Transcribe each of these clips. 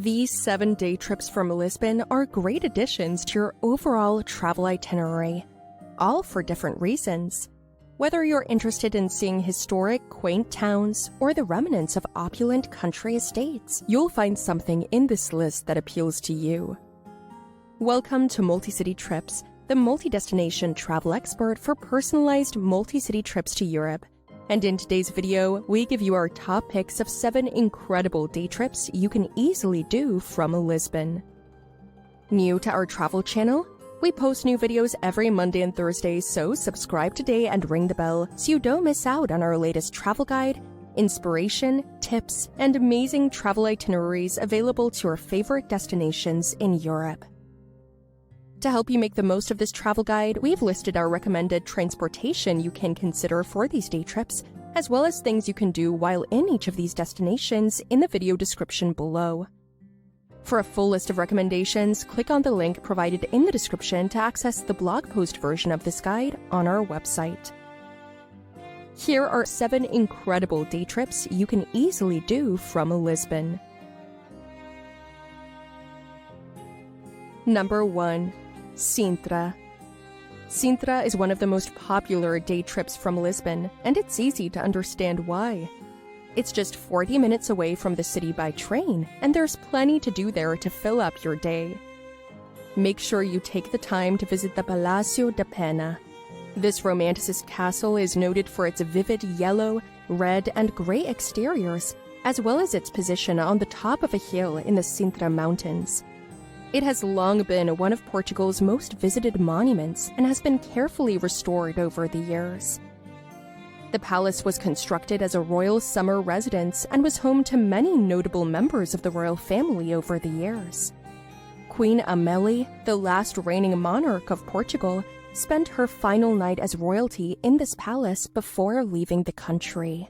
These 7 day trips from Lisbon are great additions to your overall travel itinerary, all for different reasons. Whether you're interested in seeing historic, quaint towns or the remnants of opulent country estates, you'll find something in this list that appeals to you. Welcome to MultiCityTrips, the multi-destination travel expert for personalized multi-city trips to Europe. And in today's video, we give you our top picks of 7 incredible day trips you can easily do from Lisbon. New to our travel channel? We post new videos every Monday and Thursday, so subscribe today and ring the bell so you don't miss out on our latest travel guide, inspiration, tips, and amazing travel itineraries available to your favorite destinations in Europe. To help you make the most of this travel guide, we've listed our recommended transportation you can consider for these day trips, as well as things you can do while in each of these destinations in the video description below. For a full list of recommendations, click on the link provided in the description to access the blog post version of this guide on our website. Here are 7 incredible day trips you can easily do from Lisbon. Number 1. Sintra. Sintra is one of the most popular day trips from Lisbon, and it's easy to understand why. It's just 40 minutes away from the city by train, and there's plenty to do there to fill up your day. Make sure you take the time to visit the Palacio da Pena. This romanticist castle is noted for its vivid yellow, red, and gray exteriors, as well as its position on the top of a hill in the Sintra Mountains. It has long been one of Portugal's most visited monuments and has been carefully restored over the years. The palace was constructed as a royal summer residence and was home to many notable members of the royal family over the years. Queen Amélie, the last reigning monarch of Portugal, spent her final night as royalty in this palace before leaving the country.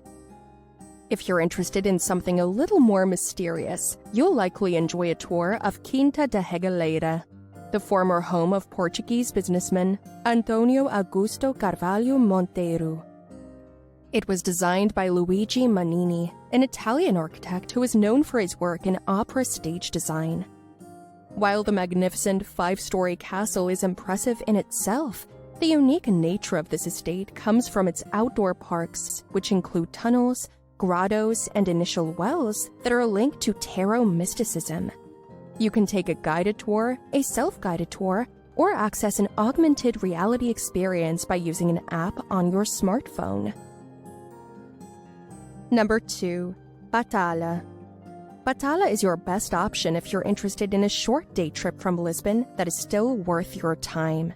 If you're interested in something a little more mysterious, you'll likely enjoy a tour of Quinta da Regaleira, the former home of Portuguese businessman Antonio Augusto Carvalho Monteiro. It was designed by Luigi Manini, an Italian architect who is known for his work in opera stage design. While the magnificent 5-story castle is impressive in itself, the unique nature of this estate comes from its outdoor parks, which include tunnels, grottos, and initial wells that are linked to tarot mysticism. You can take a guided tour, a self-guided tour, or access an augmented reality experience by using an app on your smartphone. Number 2. Patala. Patala is your best option if you're interested in a short day trip from Lisbon that is still worth your time.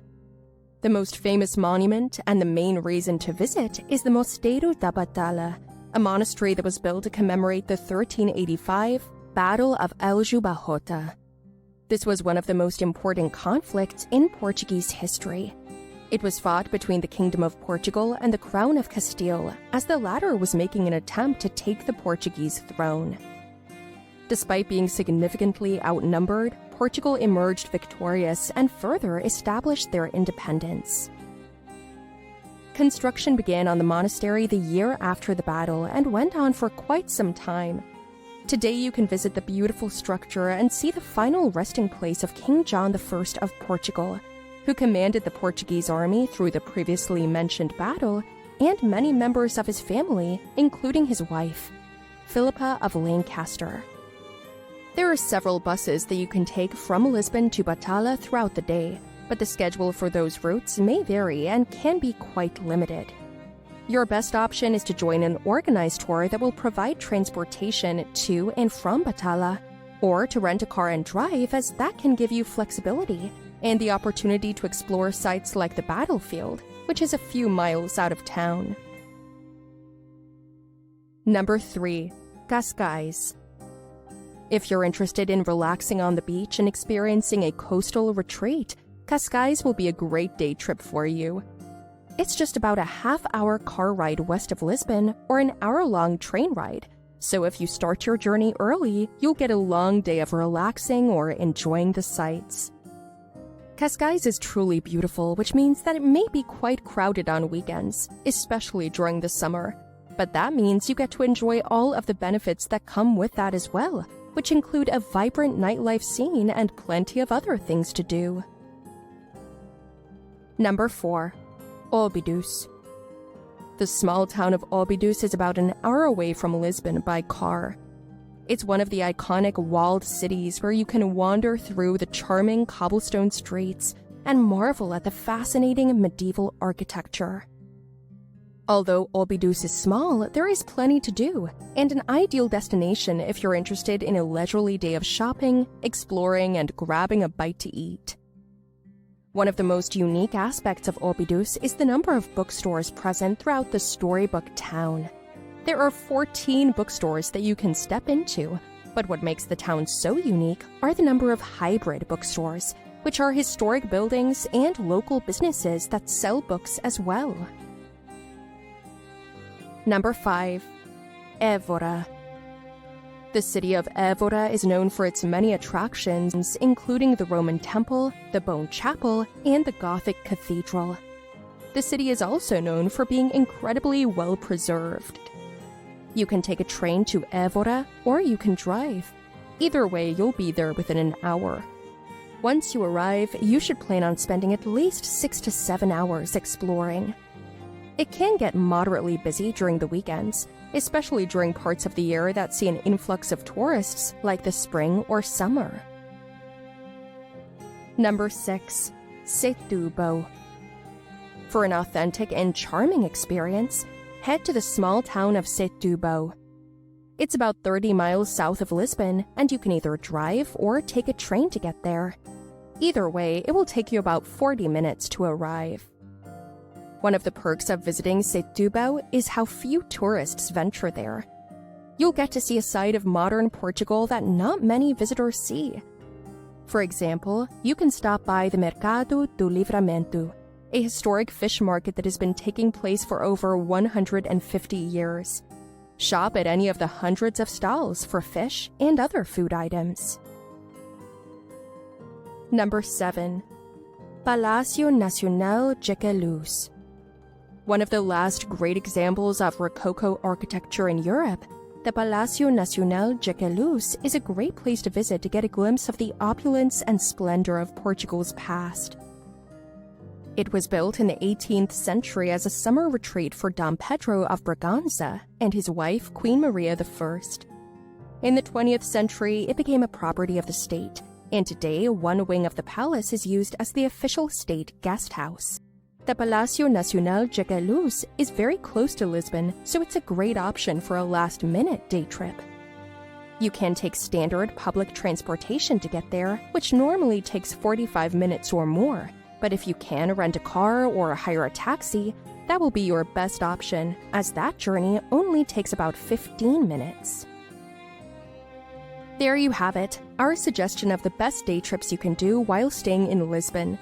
The most famous monument and the main reason to visit is the Mosteiro da Patala, a monastery that was built to commemorate the 1385 Battle of Aljubarrota. This was one of the most important conflicts in Portuguese history. It was fought between the Kingdom of Portugal and the Crown of Castile, as the latter was making an attempt to take the Portuguese throne. Despite being significantly outnumbered, Portugal emerged victorious and further established their independence. Construction began on the monastery the year after the battle and went on for quite some time. Today you can visit the beautiful structure and see the final resting place of King John I of Portugal, who commanded the Portuguese army through the previously mentioned battle, and many members of his family, including his wife, Philippa of Lancaster. There are several buses that you can take from Lisbon to Patala throughout the day, but the schedule for those routes may vary and can be quite limited. Your best option is to join an organized tour that will provide transportation to and from Patala, or to rent a car and drive, as that can give you flexibility and the opportunity to explore sites like the battlefield, which is a few miles out of town. Number 3. Cascais. If you're interested in relaxing on the beach and experiencing a coastal retreat, Cascais will be a great day trip for you. It's just about a half-hour car ride west of Lisbon or an hour-long train ride, so if you start your journey early, you'll get a long day of relaxing or enjoying the sights. Cascais is truly beautiful, which means that it may be quite crowded on weekends, especially during the summer. But that means you get to enjoy all of the benefits that come with that as well, which include a vibrant nightlife scene and plenty of other things to do. Number 4. Obidos. The small town of Obidos is about an hour away from Lisbon by car. It's one of the iconic walled cities where you can wander through the charming cobblestone streets and marvel at the fascinating medieval architecture. Although Obidos is small, there is plenty to do, and an ideal destination if you're interested in a leisurely day of shopping, exploring, and grabbing a bite to eat. One of the most unique aspects of Obidos is the number of bookstores present throughout the storybook town. There are 14 bookstores that you can step into, but what makes the town so unique are the number of hybrid bookstores, which are historic buildings and local businesses that sell books as well. Number 5. Evora. The city of Evora is known for its many attractions, including the Roman Temple, the Bone Chapel, and the Gothic Cathedral. The city is also known for being incredibly well preserved. You can take a train to Evora, or you can drive. Either way, you'll be there within an hour. Once you arrive, you should plan on spending at least 6 to 7 hours exploring. It can get moderately busy during the weekends, especially during parts of the year that see an influx of tourists, like the spring or summer. Number 6. Cetubo. For an authentic and charming experience, head to the small town of Cetubo. It's about 30 miles south of Lisbon, and you can either drive or take a train to get there. Either way, it will take you about 40 minutes to arrive. One of the perks of visiting Cetubo is how few tourists venture there. You'll get to see a side of modern Portugal that not many visitors see. For example, you can stop by the Mercado do Livramento, a historic fish market that has been taking place for over 150 years. Shop at any of the hundreds of stalls for fish and other food items. Number 7. Palacio Nacional Jequelus. One of the last great examples of Rococo architecture in Europe, the Palacio Nacional Jequelus is a great place to visit to get a glimpse of the opulence and splendor of Portugal's past. It was built in the 18th century as a summer retreat for Dom Pedro of Braganza and his wife, Queen Maria I. In the 20th century, it became a property of the state, and today one wing of the palace is used as the official state guest house. The Palacio Nacional Jequelus is very close to Lisbon, so it's a great option for a last-minute day trip. You can take standard public transportation to get there, which normally takes 45 minutes or more, but if you can rent a car or hire a taxi, that will be your best option, as that journey only takes about 15 minutes. There you have it, our suggestion of the best day trips you can do while staying in Lisbon.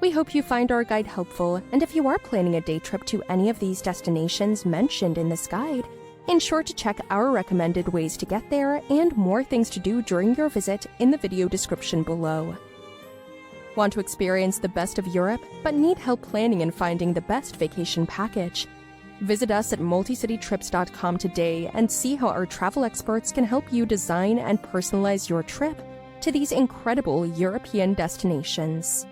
We hope you find our guide helpful, and if you are planning a day trip to any of these destinations mentioned in this guide, ensure to check our recommended ways to get there and more things to do during your visit in the video description below. Want to experience the best of Europe, but need help planning and finding the best vacation package? Visit us at MultiCityTrips.com today and see how our travel experts can help you design and personalize your trip to these incredible European destinations.